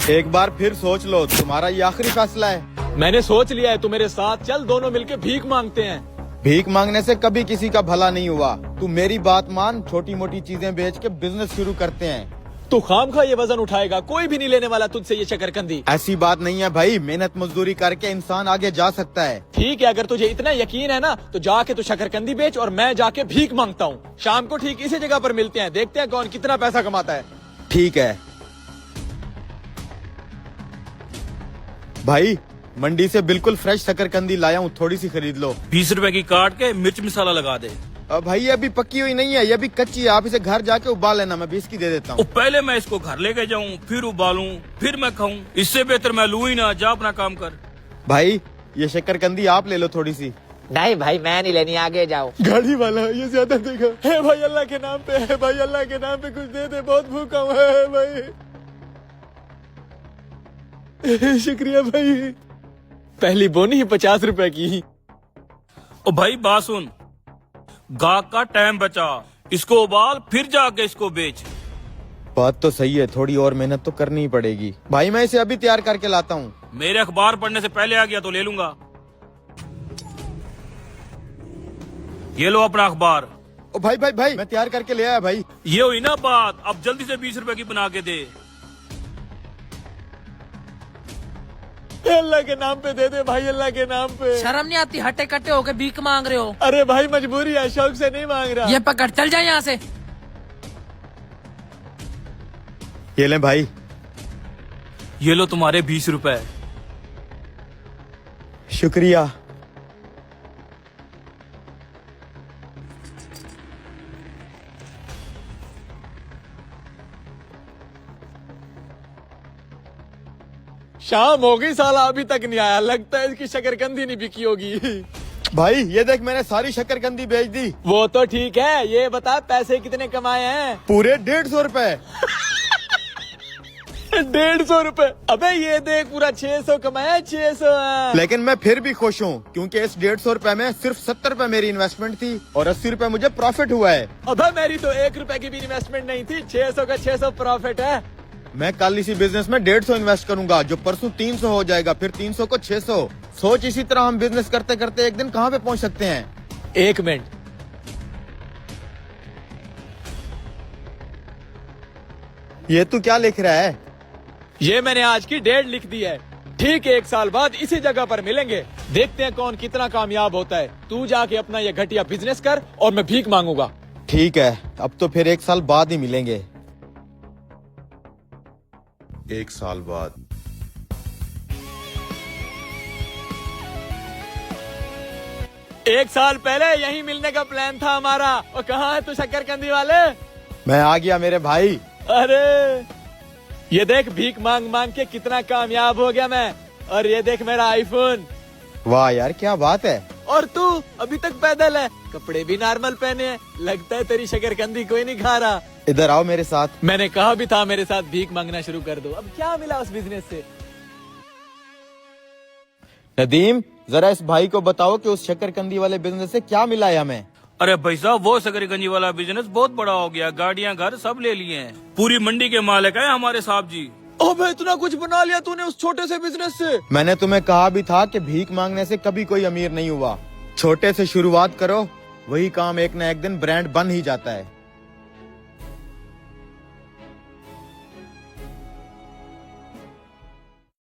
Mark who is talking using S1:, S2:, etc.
S1: एक बार फिर सोच लो, तुम्हारा ये आखिरी फैसला है।
S2: मैंने सोच लिया है, तू मेरे साथ चल, दोनों मिलके भीख मांगते हैं।
S1: भीख मांगने से कभी किसी का भला नहीं हुआ। तू मेरी बात मान, छोटी मोटी चीजें बेच के बिजनेस शुरू करते हैं।
S2: तू खामखा ये वजन उठाएगा, कोई भी नहीं लेने वाला तुझसे ये शकरकंदी।
S1: ऐसी बात नहीं है भाई, मेहनत मजदूरी करके इंसान आगे जा सकता है।
S2: ठीक है, अगर तुझे इतना यकीन है ना तो जाके तू शकरकंदी बेच और मैं जाके भीख मांगता हूँ। शाम को ठीक इसी जगह पर मिलते हैं, देखते हैं कौन कितना पैसा कमाता है।
S1: ठीक है भाई, मंडी से बिल्कुल फ्रेश शकरकंदी लाया हूँ, थोड़ी सी खरीद लो।
S3: 20 रुपए की काट के मिर्च मसाला लगा दे।
S1: भाई ये अभी पक्की हुई नहीं है, ये अभी कच्ची है, आप इसे घर जाके उबाल लेना, मैं 20 की दे देता हूँ।
S3: पहले मैं इसको घर लेके जाऊँ, फिर उबालूं, फिर मैं खाऊं। इससे बेहतर मैं लूं ही ना, जा अपना काम कर।
S1: भाई ये शकरकंदी आप ले लो थोड़ी सी।
S4: नहीं भाई मैं नहीं लेनी, आगे जाओ।
S1: गाड़ी वाला ये ज्यादा देगा।
S2: है भाई, अल्लाह के नाम पे है भाई, अल्लाह के नाम पे कुछ दे दे, बहुत भूखा हूँ है भाई। शुक्रिया भाई। पहली बोनी ही 50 रुपए की।
S3: ओ भाई बात सुन, गाहक का टाइम बचा, इसको उबाल फिर जाके इसको बेच।
S1: बात तो सही है, थोड़ी और मेहनत तो करनी ही पड़ेगी। भाई मैं इसे अभी तैयार करके लाता हूँ।
S3: मेरे अखबार पढ़ने से पहले आ गया तो ले लूंगा। ये लो अपना अखबार।
S1: ओ भाई भाई भाई, मैं तैयार करके ले आया भाई।
S3: ये हुई ना बात, अब जल्दी से 20 रुपए की बना के दे।
S2: अल्लाह के नाम पे दे दे भाई, अल्लाह के नाम पे।
S4: शर्म नहीं आती, हट्टे कट्टे होके भीख मांग रहे हो।
S2: अरे भाई मजबूरी है, शौक से नहीं मांग रहा।
S4: ये पकड़, चल जाए यहाँ से।
S1: ये ले भाई।
S3: ये लो तुम्हारे 20 रुपए।
S1: शुक्रिया।
S2: शाम हो गई, साला अभी तक नहीं आया, लगता है इसकी शकरकंदी नहीं बिकी होगी।
S1: भाई ये देख, मैंने सारी शकरकंदी बेच दी।
S2: वो तो ठीक है, ये बता पैसे कितने कमाए हैं?
S1: पूरे 150 रुपए।
S2: 150 रुपए? अबे ये देख, पूरा 600 कमाया, 600।
S1: लेकिन मैं फिर भी खुश हूँ, क्योंकि इस 150 रुपए में सिर्फ 70 रुपए मेरी इन्वेस्टमेंट थी और 80 रुपए मुझे प्रॉफिट हुआ है।
S2: अबे मेरी तो 1 रुपए की भी इन्वेस्टमेंट नहीं थी, 600 का 600 प्रॉफिट है।
S1: मैं कल इसी बिजनेस में 150 इन्वेस्ट करूंगा, जो परसों 300 हो जाएगा, फिर 300 को 600। सोच, इसी तरह हम बिजनेस करते करते एक दिन कहाँ पे पहुँच सकते हैं।
S2: 1 मिनट,
S1: ये तू क्या लिख रहा है?
S2: ये मैंने आज की डेट लिख दी है। ठीक 1 साल बाद इसी जगह पर मिलेंगे, देखते हैं कौन कितना कामयाब होता है। तू जाके अपना ये घटिया बिजनेस कर और मैं भीख मांगूंगा।
S1: ठीक है, अब तो फिर 1 साल बाद ही मिलेंगे। 1 साल बाद।
S2: एक साल पहले यही मिलने का प्लान था हमारा। और कहाँ है तू शकरकंदी वाले?
S1: मैं आ गया मेरे भाई।
S2: अरे ये देख, भीख मांग मांग के कितना कामयाब हो गया मैं। और ये देख मेरा आईफोन।
S1: वाह यार, क्या बात है।
S2: और तू अभी तक पैदल है, कपड़े भी नॉर्मल पहने हैं, लगता है तेरी शकरकंदी कोई नहीं खा रहा।
S1: इधर आओ मेरे साथ।
S2: मैंने कहा भी था मेरे साथ भीख मांगना शुरू कर दो। अब क्या मिला उस बिजनेस से?
S1: नदीम, जरा इस भाई को बताओ कि उस शकरकंदी वाले बिजनेस से क्या मिला है हमें।
S3: अरे भाई साहब, वो शकरकंदी वाला बिजनेस बहुत बड़ा हो गया, गाड़ियां घर सब ले लिए हैं, पूरी मंडी के मालिक है हमारे साहब जी।
S2: अबे इतना कुछ बना लिया तूने उस छोटे से बिजनेस से।
S1: मैंने तुम्हें कहा भी था कि भीख मांगने से कभी कोई अमीर नहीं हुआ। छोटे से शुरुआत करो, वही काम एक न एक दिन ब्रांड बन ही जाता है।